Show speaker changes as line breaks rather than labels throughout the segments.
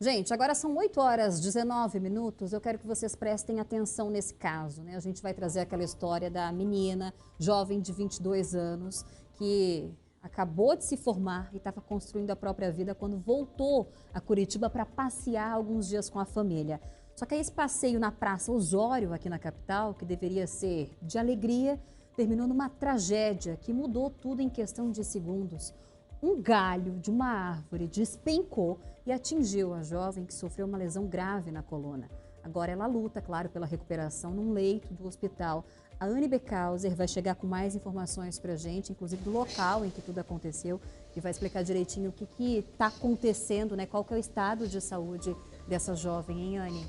Gente, agora são 8h19. Eu quero que vocês prestem atenção nesse caso, né? A gente vai trazer aquela história da menina, jovem de 22 anos, que acabou de se formar e estava construindo a própria vida quando voltou a Curitiba para passear alguns dias com a família. Só que aí esse passeio na Praça Osório, aqui na capital, que deveria ser de alegria, terminou numa tragédia que mudou tudo em questão de segundos. Um galho de uma árvore despencou e atingiu a jovem, que sofreu uma lesão grave na coluna. Agora ela luta, claro, pela recuperação num leito do hospital. A Anne Beckhauser vai chegar com mais informações para a gente, inclusive do local em que tudo aconteceu, e vai explicar direitinho o que está acontecendo, né? Qual que é o estado de saúde dessa jovem, hein, Anne?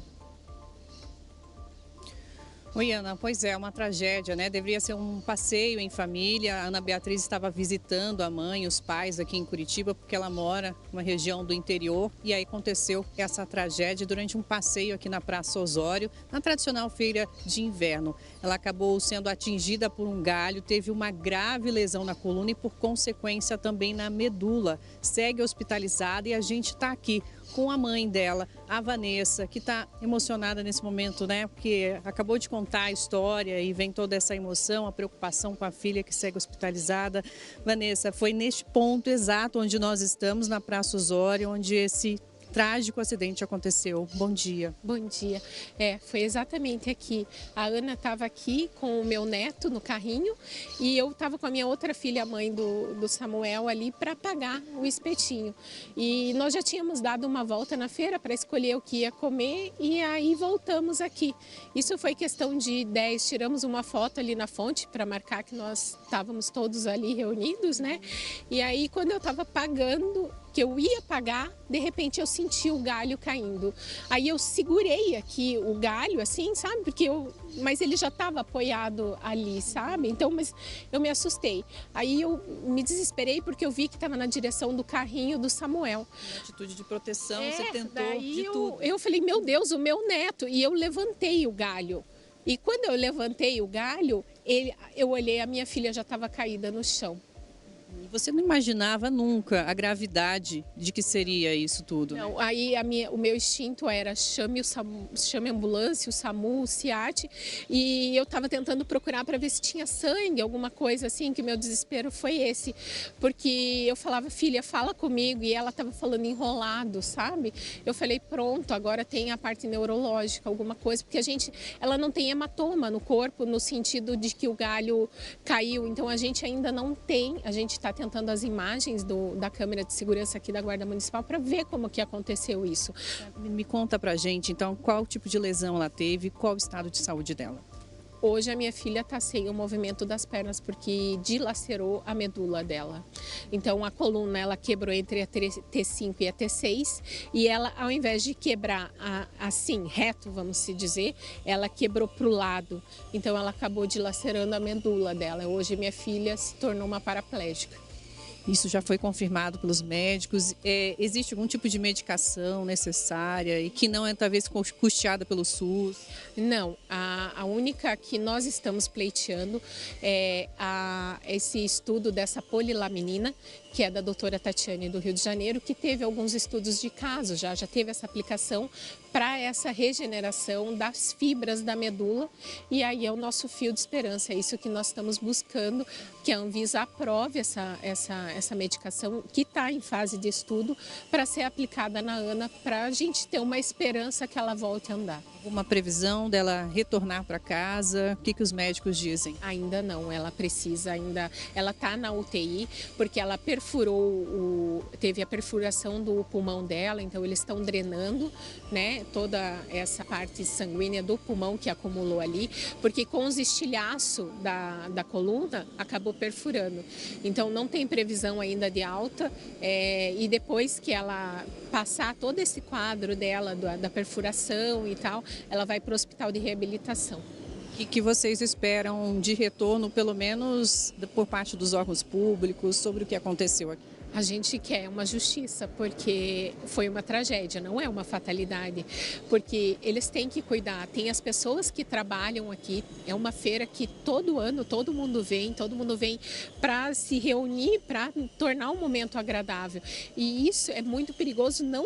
Oi, Ana. Pois é, uma tragédia, né? Deveria ser um passeio em família. A Ana Beatriz estava visitando a mãe, os pais aqui em Curitiba, porque ela mora numa região do interior. E aí aconteceu essa tragédia durante um passeio aqui na Praça Osório, na tradicional feira de inverno. Ela acabou sendo atingida por um galho, teve uma grave lesão na coluna e, por consequência, também na medula. Segue hospitalizada e a gente está aqui com a mãe dela, a Vanessa, que está emocionada nesse momento, né? Porque acabou de contar a história e vem toda essa emoção, a preocupação com a filha que segue hospitalizada. Vanessa, foi neste ponto exato onde nós estamos, na Praça Osório, onde esse trágico acidente aconteceu. Bom dia.
Bom dia. Foi exatamente aqui. A Ana estava aqui com o meu neto no carrinho e eu estava com a minha outra filha, a mãe do Samuel, ali para pagar o espetinho. E nós já tínhamos dado uma volta na feira para escolher o que ia comer e aí voltamos aqui. Isso foi questão de 10, tiramos uma foto ali na fonte para marcar que nós estávamos todos ali reunidos, né? E aí quando eu estava pagando, que eu ia pagar, de repente eu senti o galho caindo. Aí eu segurei aqui o galho, assim, sabe? Mas ele já estava apoiado ali, sabe? Então, mas eu me assustei. Aí eu me desesperei porque eu vi que estava na direção do carrinho do Samuel.
Uma atitude de proteção, você tentou
daí
de tudo.
Eu falei, meu Deus, o meu neto. E eu levantei o galho. E quando eu levantei o galho, eu olhei, a minha filha já estava caída no chão.
E você não imaginava nunca a gravidade de que seria isso tudo?
Não, aí o meu instinto era chame a ambulância, o SAMU, o SEAT, e eu estava tentando procurar para ver se tinha sangue, alguma coisa assim, que meu desespero foi esse, porque eu falava, filha, fala comigo, e ela estava falando enrolado, sabe? Eu falei, pronto, agora tem a parte neurológica, alguma coisa, porque ela não tem hematoma no corpo, no sentido de que o galho caiu, então a gente ainda não tem, a gente está tentando as imagens da câmera de segurança aqui da Guarda Municipal para ver como que aconteceu isso.
Me conta pra gente, então, qual tipo de lesão ela teve, qual o estado de saúde dela?
Hoje a minha filha está sem o movimento das pernas porque dilacerou a medula dela. Então a coluna ela quebrou entre a T5 e a T6 e ela, ao invés de quebrar assim, reto, vamos se dizer, ela quebrou para o lado. Então ela acabou dilacerando a medula dela. Hoje minha filha se tornou uma paraplégica.
Isso já foi confirmado pelos médicos? Existe algum tipo de medicação necessária e que não é talvez custeada pelo SUS?
Não, a única que nós estamos pleiteando é esse estudo dessa polilaminina, que é da doutora Tatiane do Rio de Janeiro, que teve alguns estudos de caso, já teve essa aplicação para essa regeneração das fibras da medula, e aí é o nosso fio de esperança, é isso que nós estamos buscando, que a Anvisa aprove essa medicação que está em fase de estudo para ser aplicada na Ana, para a gente ter uma esperança que ela volte a andar.
Alguma previsão dela retornar para casa? O que os médicos dizem?
Ainda não, ela precisa ela está na UTI porque ela teve a perfuração do pulmão dela, então eles estão drenando, né, toda essa parte sanguínea do pulmão que acumulou ali, porque com os estilhaços da coluna acabou perfurando. Então não tem previsão ainda de alta e depois que ela passar todo esse quadro dela, da perfuração e tal, ela vai para o hospital de reabilitação.
E que vocês esperam de retorno, pelo menos por parte dos órgãos públicos, sobre o que aconteceu aqui?
A gente quer uma justiça, porque foi uma tragédia, não é uma fatalidade, porque eles têm que cuidar, tem as pessoas que trabalham aqui, é uma feira que todo ano todo mundo vem para se reunir, para tornar um momento agradável, e isso é muito perigoso, não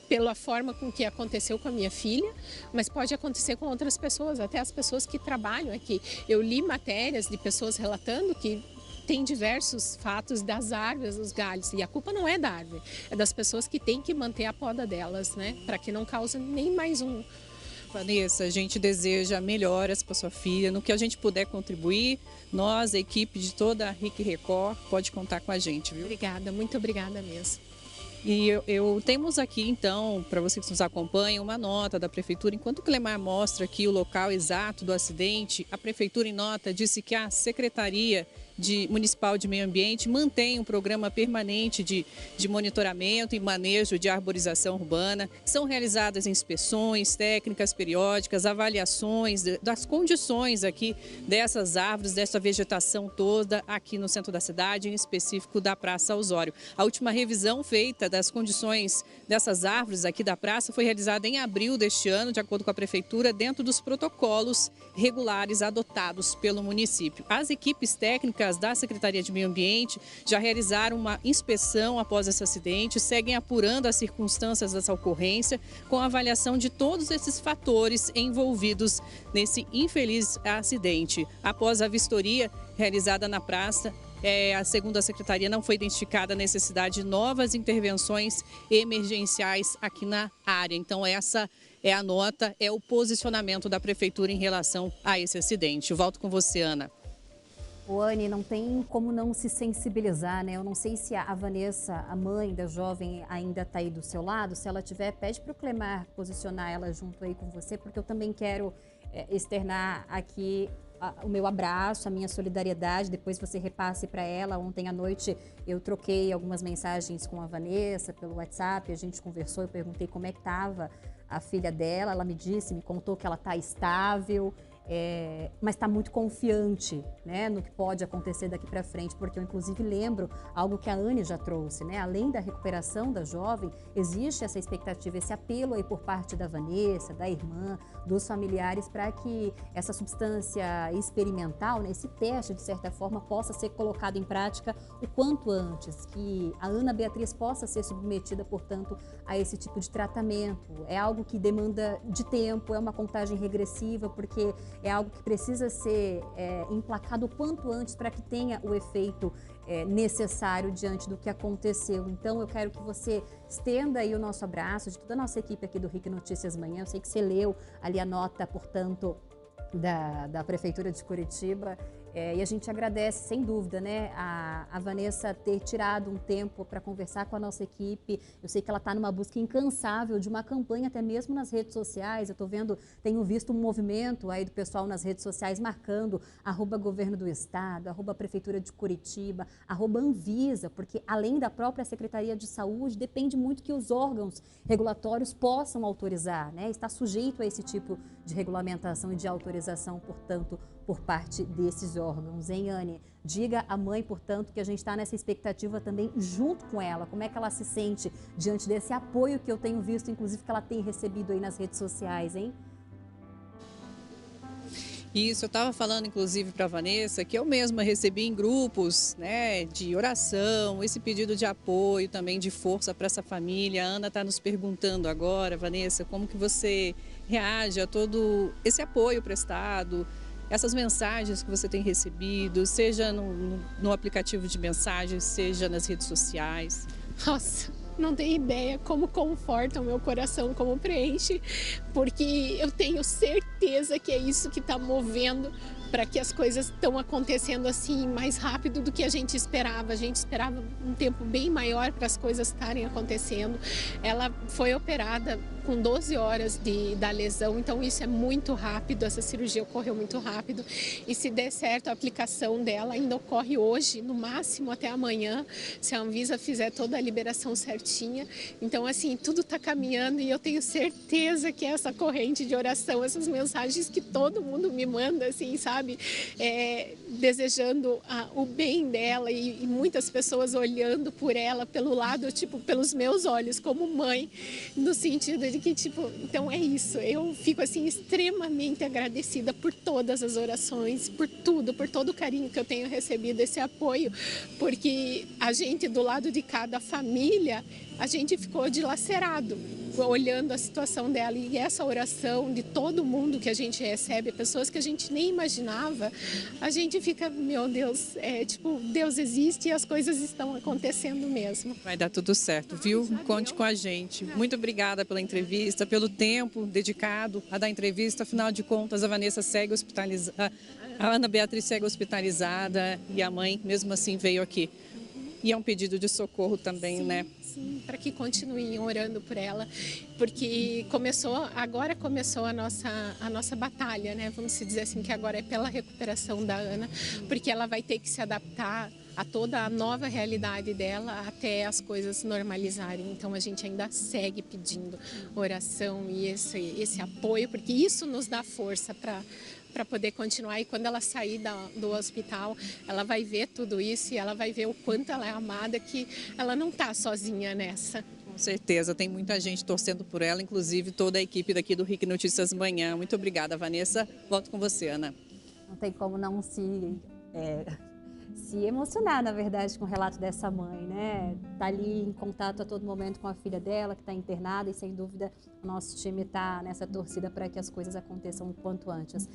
pela forma com que aconteceu com a minha filha, mas pode acontecer com outras pessoas, até as pessoas que trabalham aqui. Eu li matérias de pessoas relatando que tem diversos fatos das árvores, dos galhos, e a culpa não é da árvore, é das pessoas que têm que manter a poda delas, né, para que não cause nem mais um.
Vanessa, a gente deseja melhoras para sua filha, no que a gente puder contribuir, nós, a equipe de toda a RIC Record, pode contar com a gente, viu?
Obrigada, muito obrigada mesmo.
E temos aqui, então, para vocês que nos acompanham, uma nota da Prefeitura. Enquanto o Clemar mostra aqui o local exato do acidente, a Prefeitura, em nota, disse que a Secretaria Municipal de Meio Ambiente mantém um programa permanente de monitoramento e manejo de arborização urbana. São realizadas inspeções técnicas periódicas, avaliações das condições aqui dessas árvores, dessa vegetação toda aqui no centro da cidade, em específico da Praça Osório. A última revisão feita das condições dessas árvores aqui da praça foi realizada em abril deste ano, de acordo com a Prefeitura, dentro dos protocolos regulares adotados pelo município. As equipes técnicas da Secretaria de Meio Ambiente já realizaram uma inspeção após esse acidente, seguem apurando as circunstâncias dessa ocorrência, com a avaliação de todos esses fatores envolvidos nesse infeliz acidente. Após a vistoria realizada na praça, segundo a Secretaria, não foi identificada a necessidade de novas intervenções emergenciais aqui na área. Então, essa é a nota, é o posicionamento da Prefeitura em relação a esse acidente. Eu volto com você, Ana.
Anne, não tem como não se sensibilizar, né? Eu não sei se a Vanessa, a mãe da jovem, ainda está aí do seu lado. Se ela tiver, pede para o Clemar posicionar ela junto aí com você, porque eu também quero externar aqui o meu abraço, a minha solidariedade. Depois você repasse para ela. Ontem à noite eu troquei algumas mensagens com a Vanessa pelo WhatsApp, a gente conversou, eu perguntei como é que estava a filha dela, ela me contou que ela está estável, mas está muito confiante, né, no que pode acontecer daqui para frente, porque eu inclusive lembro algo que a Anne já trouxe, né, além da recuperação da jovem, existe essa expectativa, esse apelo aí por parte da Vanessa, da irmã, dos familiares, para que essa substância experimental, né, esse teste de certa forma possa ser colocado em prática o quanto antes, que a Ana Beatriz possa ser submetida, portanto, a esse tipo de tratamento. É algo que demanda de tempo, é uma contagem regressiva, porque é algo que precisa ser emplacado o quanto antes para que tenha o efeito necessário diante do que aconteceu. Então, eu quero que você estenda aí o nosso abraço de toda a nossa equipe aqui do RIC Notícias Manhã. Eu sei que você leu ali a nota, portanto, da Prefeitura de Curitiba. E a gente agradece, sem dúvida, né, a Vanessa ter tirado um tempo para conversar com a nossa equipe. Eu sei que ela está numa busca incansável de uma campanha, até mesmo nas redes sociais. Eu tenho visto um movimento aí do pessoal nas redes sociais marcando @Governo do Estado, @Prefeitura de Curitiba, @Anvisa, porque além da própria Secretaria de Saúde, depende muito que os órgãos regulatórios possam autorizar, né? Está sujeito a esse tipo de regulamentação e de autorização, portanto, por parte desses órgãos, hein, Anne? Diga à mãe, portanto, que a gente está nessa expectativa também junto com ela. Como é que ela se sente diante desse apoio que eu tenho visto, inclusive, que ela tem recebido aí nas redes sociais, hein?
Isso, eu estava falando, inclusive, para a Vanessa, que eu mesma recebi em grupos, né, de oração, esse pedido de apoio, também de força para essa família. A Ana está nos perguntando agora, Vanessa, como que você reage a todo esse apoio prestado, essas mensagens que você tem recebido, seja no aplicativo de mensagens, seja nas redes sociais.
Nossa, não tem ideia como conforta o meu coração, como preenche, porque eu tenho certeza que é isso que está movendo para que as coisas estão acontecendo assim mais rápido do que a gente esperava. A gente esperava um tempo bem maior para as coisas estarem acontecendo. Ela foi operada com 12 horas da lesão, então isso é muito rápido, essa cirurgia ocorreu muito rápido. E se der certo, a aplicação dela ainda ocorre hoje, no máximo até amanhã, se a Anvisa fizer toda a liberação certinha. Então, assim, tudo está caminhando e eu tenho certeza que essa corrente de oração, essas mensagens que todo mundo me manda, assim, sabe? desejando o bem dela e muitas pessoas olhando por ela pelo lado, tipo, pelos meus olhos como mãe, no sentido de que, tipo, então é isso. Eu fico assim extremamente agradecida por todas as orações, por tudo, por todo o carinho que eu tenho recebido, esse apoio, porque a gente do lado de cada família, a gente ficou dilacerado olhando a situação dela, e essa oração de todo mundo que a gente recebe, pessoas que a gente nem imaginava, a gente fica, meu Deus, tipo, Deus existe e as coisas estão acontecendo mesmo.
Vai dar tudo certo, viu? Conte com a gente. Muito obrigada pela entrevista, pelo tempo dedicado a dar entrevista. Afinal de contas, a Vanessa segue hospitalizada, a Ana Beatriz segue hospitalizada e a mãe, mesmo assim, veio aqui. E é um pedido de socorro também,
sim,
né?
Sim, para que continuem orando por ela, porque agora começou a nossa batalha, né? Vamos dizer assim, que agora é pela recuperação da Ana, porque ela vai ter que se adaptar a toda a nova realidade dela até as coisas normalizarem. Então a gente ainda segue pedindo oração e esse apoio, porque isso nos dá força para poder continuar. E quando ela sair do hospital, ela vai ver tudo isso e ela vai ver o quanto ela é amada, que ela não está sozinha nessa.
Com certeza, tem muita gente torcendo por ela, inclusive toda a equipe daqui do RIC Notícias Manhã. Muito obrigada, Vanessa. Volto com você, Ana.
Não tem como não se emocionar, na verdade, com o relato dessa mãe, né? Tá ali em contato a todo momento com a filha dela, que está internada, e sem dúvida o nosso time está nessa torcida para que as coisas aconteçam o quanto antes.